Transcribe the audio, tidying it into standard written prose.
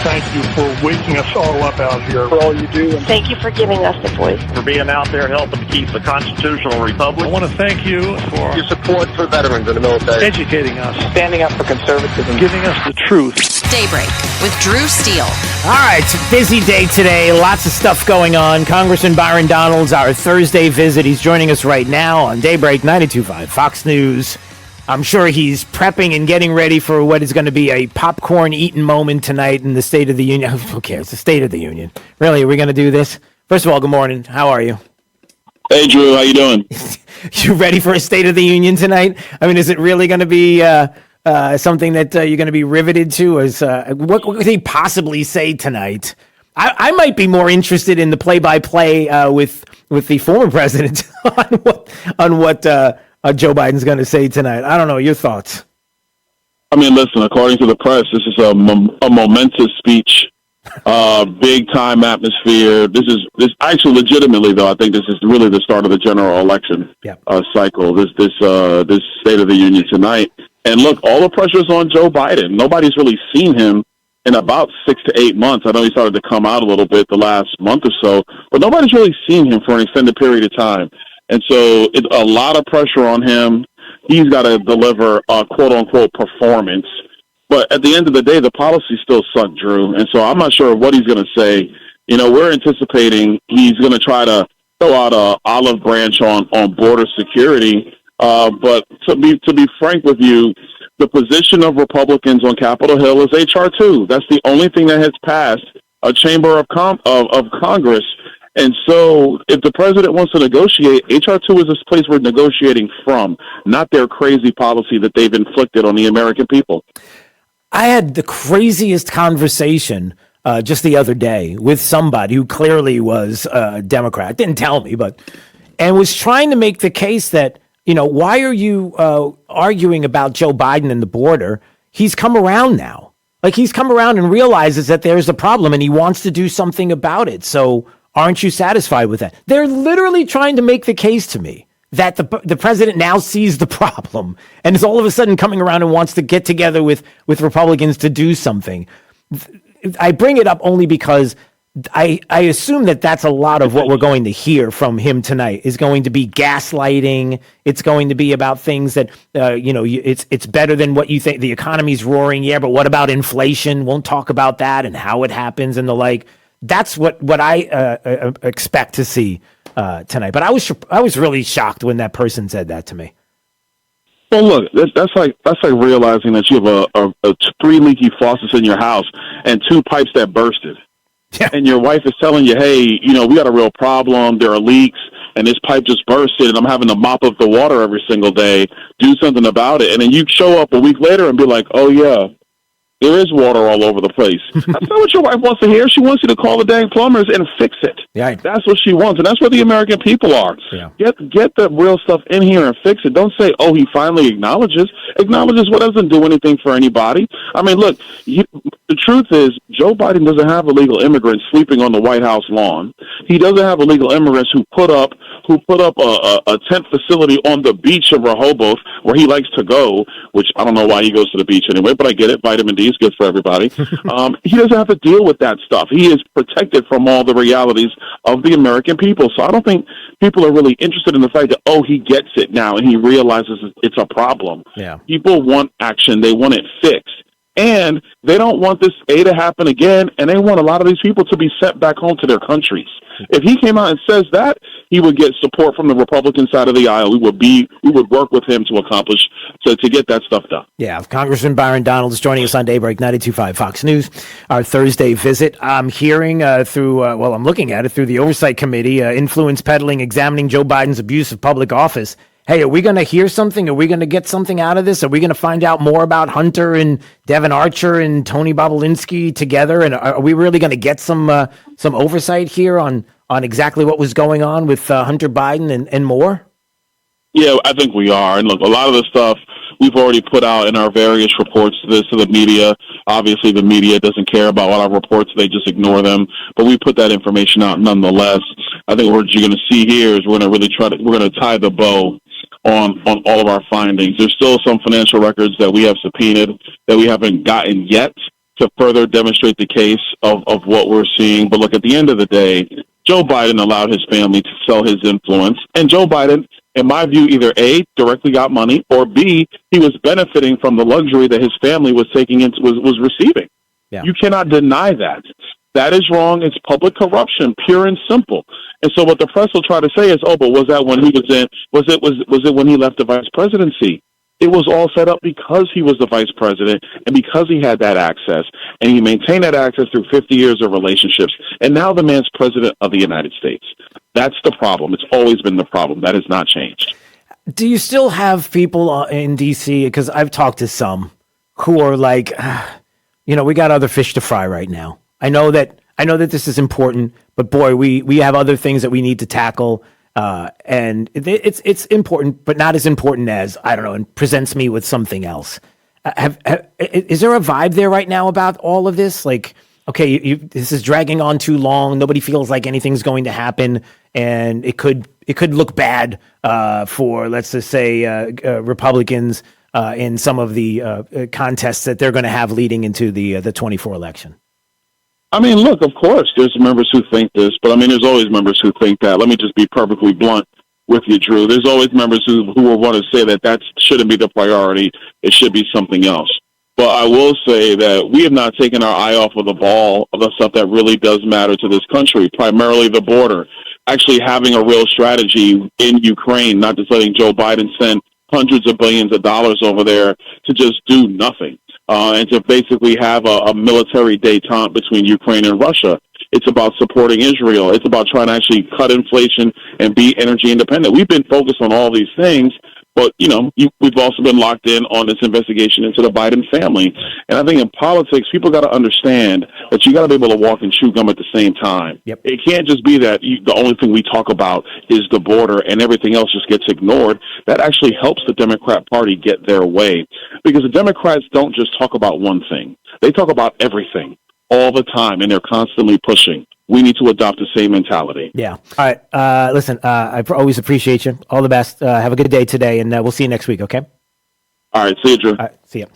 thank you for waking us all up out here. For all you do. Thank you for giving us a voice. For being out there helping to keep the constitutional republic. I want to thank you for your support for veterans in the military. Educating us. Standing up for conservatism. Giving us the truth. Daybreak with Drew Steele. All right, it's a busy day today. Lots of stuff going on. Congressman Byron Donalds, our Thursday visit. He's joining us right now on Daybreak 92.5 Fox News. I'm sure he's prepping and getting ready for what is going to be a popcorn-eaten moment tonight in the State of the Union. Who cares? The State of the Union. Really, are we going to do this? First of all, good morning. How are you? Hey, Drew. How you doing? You ready for a State of the Union tonight? I mean, is it really going to be something that you're going to be riveted to? What could he possibly say tonight? I might be more interested in the play-by-play with the former president on what Joe Biden's going to say tonight. I don't know. Your thoughts? I mean, listen, according to the press, this is a momentous speech, big-time atmosphere. This actually, legitimately, though, I think this is really the start of the general election cycle, this State of the Union tonight. And look, all the pressure is on Joe Biden. Nobody's really seen him in about 6 to 8 months. I know he started to come out a little bit the last month or so, but nobody's really seen him for an extended period of time. And so it's a lot of pressure on him. He's got to deliver a quote-unquote performance. But at the end of the day, the policy still suck, Drew. And so I'm not sure what he's going to say. You know, we're anticipating he's going to try to throw out a olive branch on border security. But to be frank with you, the position of Republicans on Capitol Hill is H.R. 2. That's the only thing that has passed a chamber of Congress. And so if the president wants to negotiate, H.R. 2 is this place we're negotiating from, not their crazy policy that they've inflicted on the American people. I had the craziest conversation just the other day with somebody who clearly was a Democrat, didn't tell me, and was trying to make the case that, you know, why are you arguing about Joe Biden and the border? He's come around now. Like, he's come around and realizes that there's a problem and he wants to do something about it. So aren't you satisfied with that? They're literally trying to make the case to me that the president now sees the problem and is all of a sudden coming around and wants to get together with Republicans to do something. I bring it up only because I assume that that's a lot of what we're going to hear from him tonight is going to be gaslighting. It's going to be about things that, it's better than what you think. The economy's roaring. Yeah, but what about inflation? Won't talk about that and how it happens and the like. That's what I expect to see tonight. But I was really shocked when that person said that to me. Well, look, that's like realizing that you have a 3 leaky faucets in your house and 2 pipes that bursted. Yeah. And your wife is telling you, hey, you know, we got a real problem. There are leaks, and this pipe just bursted, and I'm having to mop up the water every single day. Do something about it. And then you show up a week later and be like, oh, yeah, there is water all over the place. That's not what your wife wants to hear. She wants you to call the dang plumbers and fix it. Yeah. That's what she wants, and that's what the American people are. Yeah. Get the real stuff in here and fix it. Don't say, oh, he finally acknowledges. Acknowledges what doesn't do anything for anybody. I mean, look, the truth is Joe Biden doesn't have illegal immigrants sleeping on the White House lawn. He doesn't have illegal immigrants who put up a tent facility on the beach of Rehoboth where he likes to go, which I don't know why he goes to the beach anyway, but I get it. Vitamin D is good for everybody. He doesn't have to deal with that stuff. He is protected from all the realities of the American people. So I don't think people are really interested in the fact that, oh, he gets it now and he realizes it's a problem. Yeah. People want action. They want it fixed. And they don't want this to happen again, and they want a lot of these people to be sent back home to their countries. If he came out and says that, he would get support from the Republican side of the aisle. We would work with him to accomplish to get that stuff done. Yeah, Congressman Byron Donalds joining us on Daybreak 92.5 Fox News. Our Thursday visit. I'm hearing I'm looking at it through the Oversight Committee, influence peddling, examining Joe Biden's abuse of public office. Hey, are we going to hear something? Are we going to get something out of this? Are we going to find out more about Hunter and Devin Archer and Tony Bobulinski together? And are we really going to get some oversight here on exactly what was going on with Hunter Biden and more? Yeah, I think we are. And look, a lot of the stuff we've already put out in our various reports to the media. Obviously, the media doesn't care about all our reports. They just ignore them. But we put that information out nonetheless. I think what you're going to see here is we're going to tie the bow on all of our findings. There's still some financial records that we have subpoenaed that we haven't gotten yet. to further demonstrate the case of what we're seeing. But look, at the end of the day, Joe Biden allowed his family to sell his influence. And Joe Biden, in my view, either A, directly got money, or B, he was benefiting from the luxury that his family was was receiving. Yeah. You cannot deny that. That is wrong. It's public corruption, pure and simple. And so what the press will try to say is, oh, but was that when he was it when he left the vice presidency? It was all set up because he was the vice president and because he had that access, and he maintained that access through 50 years of relationships. And now the man's president of the United States. That's the problem. It's always been the problem. That has not changed. Do you still have people in D.C.? Because I've talked to some who are like, we got other fish to fry right now. I know that this is important, but boy, we have other things that we need to tackle. And it's important, but not as important as, I don't know, and presents me with something else. Is there a vibe there right now about all of this? Like, okay, this is dragging on too long. Nobody feels like anything's going to happen, and it could look bad for, let's just say, Republicans in some of the contests that they're going to have leading into the 24 election. I mean, look, of course, there's members who think this, but I mean, there's always members who think that. Let me just be perfectly blunt with you, Drew. There's always members who will want to say that shouldn't be the priority. It should be something else. But I will say that we have not taken our eye off of the ball of the stuff that really does matter to this country, primarily the border. Actually having a real strategy in Ukraine, not just letting Joe Biden send hundreds of billions of dollars over there to just do nothing. And to basically have a military détente between Ukraine and Russia. It's about supporting Israel. It's about trying to actually cut inflation and be energy independent. We've been focused on all these things, but, we've also been locked in on this investigation into the Biden family. And I think in politics, people got to understand that you got to be able to walk and chew gum at the same time. Yep. It can't just be that the only thing we talk about is the border and everything else just gets ignored. That actually helps the Democrat Party get their way, because the Democrats don't just talk about one thing. They talk about everything all the time, and they're constantly pushing. We need to adopt the same mentality. Yeah. All right. Listen, I always appreciate you. All the best. Have a good day today, and we'll see you next week, okay? All right. See you, Drew. All right. See you.